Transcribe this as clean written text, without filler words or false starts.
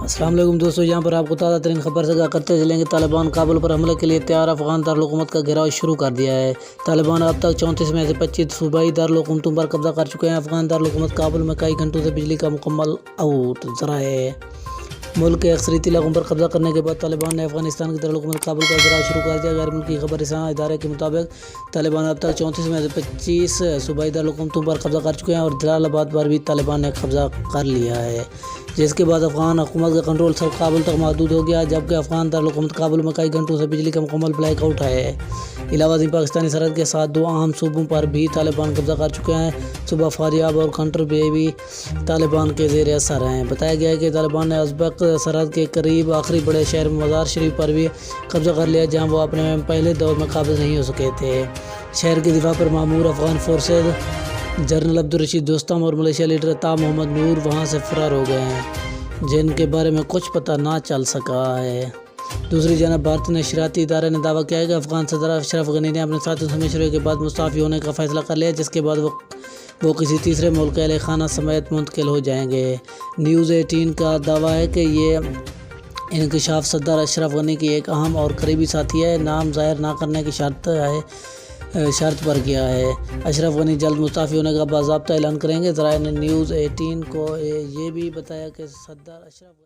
السلام علیکم دوستو، یہاں پر آپ کو تازہ ترین خبر سے آگاہ کرتے چلیں گے۔ طالبان کابل پر حملے کے لیے تیار، افغان دارالحکومت کا گھیراؤ شروع کر دیا ہے۔ طالبان اب تک 34 میں سے 25 صوبائی دارالحکومتوں پر قبضہ کر چکے ہیں۔ افغان دارالحکومت کابل میں کئی گھنٹوں سے بجلی کا مکمل آؤٹ ذرائع ملک کے اکثریتی علاقوں پر قبضہ کرنے کے بعد طالبان نے افغانستان کی دارالحکومت کابل کا گھیراؤ شروع کر دیا۔ غیر ملکی خبر رساں ادارے کے مطابق طالبان اب تک 34 میں سے 25 صوبائی دارالحکومتوں پر قبضہ کر چکے ہیں اور جلال آباد پر بھی طالبان نے قبضہ کر لیا ہے، جس کے بعد افغان حکومت کا کنٹرول صرف کابل تک محدود ہو گیا، جبکہ افغان دارالحکومت کابل میں کئی گھنٹوں سے بجلی کا مکمل بلیک آؤٹ ہے۔ علاوہ ازیں پاکستانی سرحد کے ساتھ دو اہم صوبوں پر بھی طالبان قبضہ کر چکے ہیں۔ صوبہ فاریاب اور کنٹر بھی طالبان کے زیر اثر ہیں۔ بتایا گیا ہے کہ طالبان نے ازبک سرحد کے قریب آخری بڑے شہر مزار شریف پر بھی قبضہ کر لیا، جہاں وہ اپنے پہلے دور میں قابض نہیں ہو سکے تھے۔ شہر کے دفاع پر مامور افغان فورسز جنرل عبدالرشید دوستم اور ملیشیا لیڈر عطا محمد نور وہاں سے فرار ہو گئے ہیں، جن کے بارے میں کچھ پتہ نہ چل سکا ہے۔ دوسری جانب بھارتی نشریاتی ادارے نے دعویٰ کیا ہے کہ افغان صدر اشرف غنی نے اپنے ساتھیوں سے مشورے کے بعد مستعفی ہونے کا فیصلہ کر لیا، جس کے بعد وہ کسی تیسرے ملک کے اہل خانہ سمیت منتقل ہو جائیں گے۔ نیوز 18 کا دعویٰ ہے کہ یہ انکشاف صدر اشرف غنی کی ایک اہم اور قریبی ساتھی ہے نام ظاہر نہ کرنے کی شرط پر کیا ہے۔ اشرف غنی جلد مستعفی ہونے کا باضابطہ اعلان کریں گے۔ ذرائع نے نیوز 18 کو یہ بھی بتایا کہ صدر اشرف غنی